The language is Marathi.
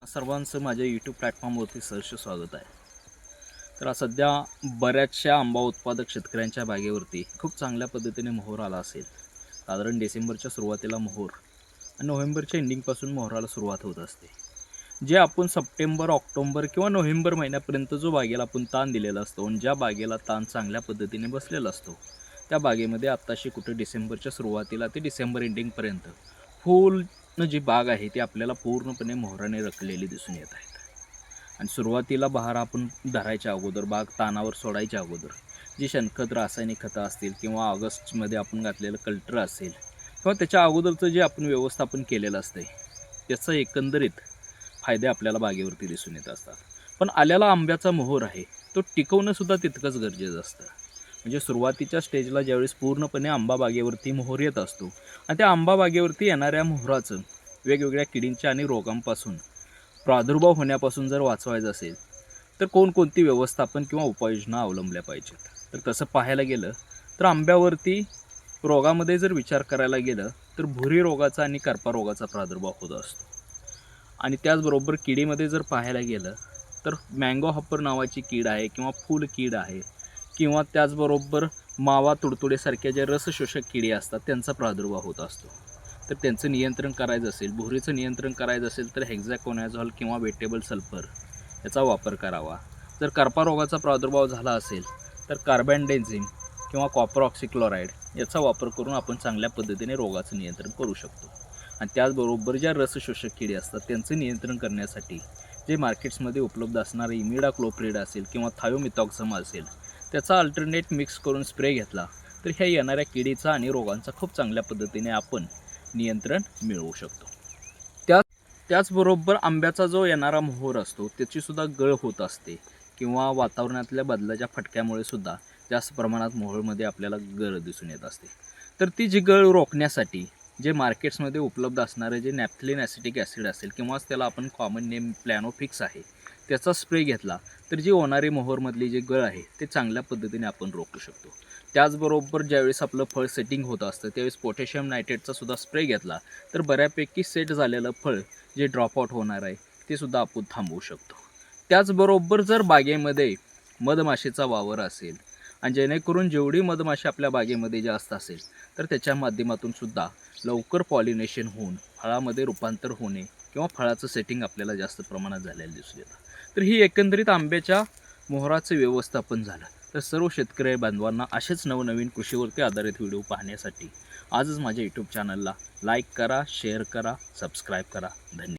सर्वांचं माझ्या यूट्यूब प्लॅटफॉर्मवरती सहर्ष स्वागत आहे. तर आज सध्या बऱ्याचशा आंबा उत्पादक शेतकऱ्यांच्या बागेवरती खूप चांगल्या पद्धतीने मोहर आला असेल. साधारण डिसेंबरच्या सुरुवातीला मोहर आणि नोव्हेंबरच्या एंडिंगपासून मोहराला सुरुवात होत असते. जे आपण सप्टेंबर, ऑक्टोबर किंवा नोव्हेंबर महिन्यापर्यंत जो बागेला आपण ताण दिलेला असतो आणि ज्या बागेला ताण चांगल्या पद्धतीने बसलेला असतो, त्या बागेमध्ये आत्ताशी कुठे डिसेंबरच्या सुरुवातीला ते डिसेंबर एंडिंगपर्यंत फुल जी बाग आहे ती आपल्याला पूर्णपणे मोहराने रखलेली दिसून येत आहेत. आणि सुरुवातीला बहार आपण धरायच्या अगोदर, बाग तानावर सोडायच्या अगोदर जी शेणखत, रासायनिक खतं असतील किंवा ऑगस्टमध्ये आपण घातलेलं कल्टर असेल किंवा त्याच्या अगोदरचं जे आपण व्यवस्थापन केलेलं असतं त्याचं एकंदरीत फायदे आपल्याला बागेवरती दिसून येत असतात. पण आलेला आंब्याचा मोहर आहे तो टिकवणंसुद्धा तितकंच गरजेचं असतं. म्हणजे सुरुवातीच्या स्टेजला ज्यावेळेस पूर्णपणे आंबा बागेवरती मोहर येत असतो आणि त्या आंबा बागेवरती येणाऱ्या मोहराचं वेगवेगळ्या किडींच्या आणि रोगांपासून प्रादुर्भाव होण्यापासून जर वाचवायचं असेल तर कोणकोणती व्यवस्थापन किंवा उपाययोजना अवलंबल्या पाहिजेत. तर तसं पाहायला गेलं तर आंब्यावरती रोगामध्ये जर विचार करायला गेलं तर भुरी रोगाचा आणि करपा रोगाचा प्रादुर्भाव होत असतो. आणि त्याचबरोबर किडीमध्ये जर पाहायला गेलं तर मँगो हॉपर नावाची कीड आहे किंवा फूल कीड आहे किंवा त्याचबरोबर मावा तुडतुडेसारख्या ज्या रसशोषक किडी असतात त्यांचा प्रादुर्भाव होत असतो. तर त्यांचं नियंत्रण करायचं असेल, भुरीचं नियंत्रण करायचं असेल तर हेक्झाकोनाझॉल किंवा वेटेबल सल्फर याचा वापर करावा. जर करपा रोगाचा प्रादुर्भाव झाला असेल तर कार्बॅन्डेझिम किंवा कॉपर ऑक्सिक्लोराईड याचा वापर करून आपण चांगल्या पद्धतीने रोगाचं नियंत्रण करू शकतो. आणि त्याचबरोबर ज्या रसशोषक किडी असतात त्यांचं नियंत्रण करण्यासाठी जे मार्केट्समध्ये उपलब्ध असणारे इमिडाक्लोप्रिड असेल किंवा थायोमिथॉक्झम असेल त्याचा अल्टरनेट मिक्स करून स्प्रे घेतला तर ह्या येणाऱ्या किडीचा आणि रोगांचा खूप चांगल्या पद्धतीने आपण नियंत्रण मिळवू शकतो. त्याचबरोबर आंब्याचा जो येणारा मोहर असतो त्याचीसुद्धा गळ होत असते किंवा वातावरणातल्या बदलाच्या फटक्यामुळे सुद्धा जास्त प्रमाणात मोहरमध्ये आपल्याला गळ दिसून येत असते. तर ती जी गळ रोखण्यासाठी जे मार्केट्समध्ये उपलब्ध असणारे जे नॅफ्थलिन ॲसिटिक ॲसिड असेल किंवा त्याला आपण कॉमन नेम प्लॅनोफिक्स आहे त्याचा स्प्रे घेतला तर जी होणारी मोहरमधली जी गळ आहे ते चांगल्या पद्धतीने आपण रोखू शकतो. त्याचबरोबर ज्यावेळेस आपलं फळ सेटिंग होत असतं त्यावेळेस पोटॅशियम नायट्रेटचा सुद्धा स्प्रे घेतला तर बऱ्यापैकी सेट झालेलं फळ जे ड्रॉपआउट होणार आहे ते सुद्धा आपण थांबवू शकतो. त्याचबरोबर जर बागेमध्ये मधमाशीचा वावर असेल आणि जेणेकरून जेवढी मधमाशी आपल्या बागेमध्ये जास्त असेल तर त्याच्या माध्यमातून सुद्धा लवकर पॉलिनेशन होऊन फळामध्ये रूपांतर होणे किंवा फळाचं सेटिंग आपल्याला जास्त प्रमाणात झालेलं दिसून येतं. तर ही एकंदरीत आंब्याच्या मोहराचं व्यवस्थापन झालं. तर सर्व शेतकरी बांधवांना असेच नवनवीन कृषीवरती आधारित व्हिडिओ पाहण्यासाठी आजच माझ्या यूट्यूब चॅनलला लाईक करा, शेअर करा, सबस्क्राईब करा. धन्यवाद.